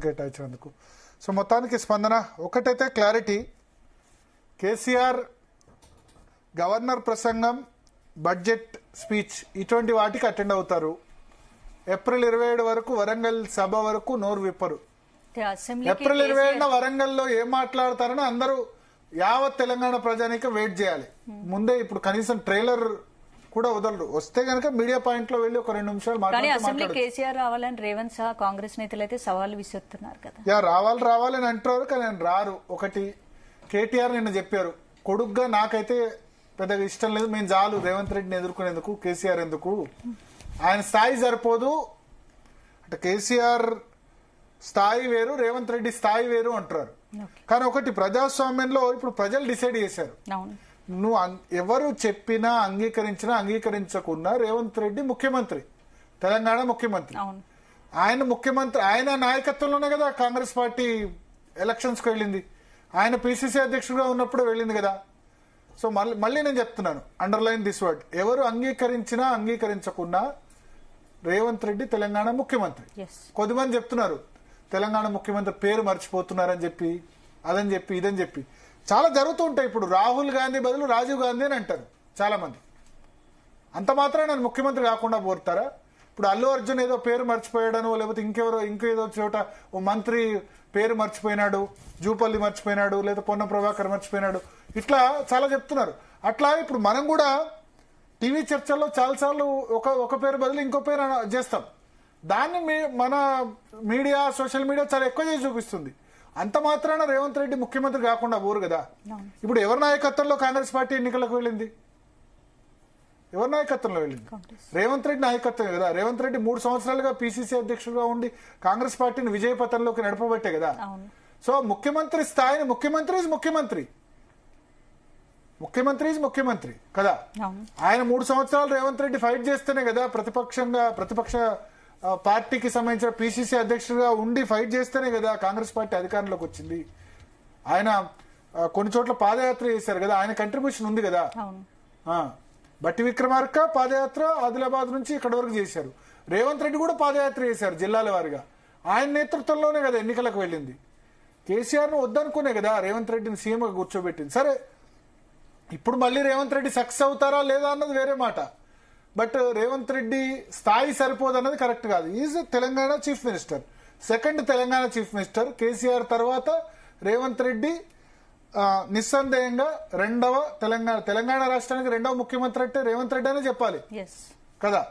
కేటాయించినందుకు. సో మొత్తానికి స్పందన ఒకటైతే క్లారిటీ, కేసీఆర్ గవర్నర్ ప్రసంగం, బడ్జెట్ స్పీచ్ ఇటువంటి వాటికి అటెండ్ అవుతారు. ఏప్రిల్ 27 వరకు వరంగల్ సభ వరకు నోరు విప్పరు. ఏప్రిల్ 27న వరంగల్లో ఏం మాట్లాడతారని అందరూ యావత్ తెలంగాణ ప్రజానికి వెయిట్ చేయాలి. ముందే ఇప్పుడు కనీసం ట్రైలర్ కూడా వదలరు. వస్తే గనక మీడియా పాయింట్ లో వెళ్లి ఒక 2 నిమిషాలు మాట్లాడారు. కేసీఆర్ రావాలని రేవంత్ సహా కాంగ్రెస్ నేతలు అయితే సవాల్ విసురుతున్నారు కదా. రావాలని అంటారు కానీ రారు. ఒకటి కేటీఆర్ నిన్న చెప్పారు, కొడుగ్గా నాకైతే పెద్దగా ఇష్టం లేదు, మేము చాలు రేవంత్ రెడ్డిని ఎదుర్కొనేందుకు, కేసీఆర్ ఎందుకు, ఆయన స్థాయి సరిపోదు అంటే. కేసీఆర్ స్థాయి వేరు, రేవంత్ రెడ్డి స్థాయి వేరు అంటారు. కానీ ఒకటి ప్రజాస్వామ్యంలో ఇప్పుడు ప్రజలు డిసైడ్ చేశారు. నువ్వు ఎవరు చెప్పినా అంగీకరించినా అంగీకరించకున్నా రేవంత్ రెడ్డి ముఖ్యమంత్రి, తెలంగాణ ముఖ్యమంత్రి. ఆయన నాయకత్వంలోనే కదా కాంగ్రెస్ పార్టీ ఎలక్షన్స్ కు వెళ్ళింది. ఆయన పిసిసి అధ్యక్షుడిగా ఉన్నప్పుడు వెళ్ళింది కదా. సో మళ్ళీ నేను చెప్తున్నాను, అండర్లైన్ దిస్ వర్డ్, ఎవరు అంగీకరించినా అంగీకరించకున్నా రేవంత్ రెడ్డి తెలంగాణ ముఖ్యమంత్రి. కొద్దిమంది చెప్తున్నారు తెలంగాణ ముఖ్యమంత్రి పేరు మర్చిపోతున్నారని చెప్పి, అదని చెప్పి, ఇదని చెప్పి చాలా జరుగుతూ ఉంటాయి. ఇప్పుడు రాహుల్ గాంధీ బదులు రాజీవ్ గాంధీ అని అంటారు చాలా మంది. అంత మాత్రం నేను ముఖ్యమంత్రి కాకుండా పోతారా? ఇప్పుడు అల్లు అర్జున్ ఏదో పేరు మర్చిపోయాడనో, లేకపోతే ఇంకేదో చోట ఓ మంత్రి పేరు మర్చిపోయినాడు, జూపల్లి మర్చిపోయినాడు, లేదా పొన్నం ప్రభాకర్ మర్చిపోయినాడు, ఇట్లా చాలా చెప్తున్నారు. అట్లా ఇప్పుడు మనం కూడా టీవీ చర్చల్లో చాలాసార్లు ఒక పేరు బదులు ఇంకో పేరు చేస్తాం. దాన్ని మన మీడియా, సోషల్ మీడియా చాలా ఎక్కువ చేసి చూపిస్తుంది. అంత మాత్రాన రేవంత్ రెడ్డి ముఖ్యమంత్రి కాకుండా పోరు కదా. ఇప్పుడు ఎవరి నాయకత్వంలో కాంగ్రెస్ పార్టీ ఎన్నికలకు వెళ్ళింది? ఎవరి నాయకత్వంలో వెళ్ళింది? రేవంత్ రెడ్డి నాయకత్వం కదా. రేవంత్ రెడ్డి 3 సంవత్సరాలుగా పిసిసి అధ్యక్షుడిగా ఉండి కాంగ్రెస్ పార్టీని విజయపథంలోకి నడపబట్టే కదా. సో ముఖ్యమంత్రి స్థాయిని ముఖ్యమంత్రి ముఖ్యమంత్రి కదా. ఆయన 3 సంవత్సరాలు రేవంత్ రెడ్డి ఫైట్ చేస్తేనే కదా, ప్రతిపక్ష పార్టీకి సంబంధించిన పిసిసి అధ్యక్షుడిగా ఉండి ఫైట్ చేస్తేనే కదా కాంగ్రెస్ పార్టీ అధికారంలోకి వచ్చింది. ఆయన కొన్ని చోట్ల పాదయాత్ర చేశారు కదా, ఆయన కంట్రిబ్యూషన్ ఉంది కదా. బట్టి విక్రమార్క పాదయాత్ర ఆదిలాబాద్ నుంచి ఇక్కడ వరకు చేశారు. రేవంత్ రెడ్డి కూడా పాదయాత్ర చేశారు జిల్లాల వారిగా. ఆయన నేతృత్వంలోనే కదా ఎన్నికలకు వెళ్ళింది. కేసీఆర్ ను వద్దనుకునే కదా రేవంత్ రెడ్డిని సీఎంగా కూర్చోబెట్టింది. సరే, ఇప్పుడు మళ్ళీ రేవంత్ రెడ్డి సక్సెస్ అవుతారా లేదా అన్నది వేరే మాట. బట్ రేవంత్ రెడ్డి స్థాయి సరిపోదు అన్నది కరెక్ట్ కాదు. Is Telangana chief minister, second Telangana chief minister. KCR తర్వాత రేవంత్ రెడ్డి నిస్సందేహంగా రెండవ తెలంగాణ రాష్ట్రానికి రెండవ ముఖ్యమంత్రి అంటే రేవంత్ రెడ్డి అనే చెప్పాలి కదా.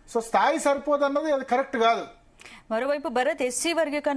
సో స్థాయి సరిపోదు అన్నది అది కరెక్ట్ కాదు. మరోవైపు భరత్ ఎస్సీ వర్గీకరణ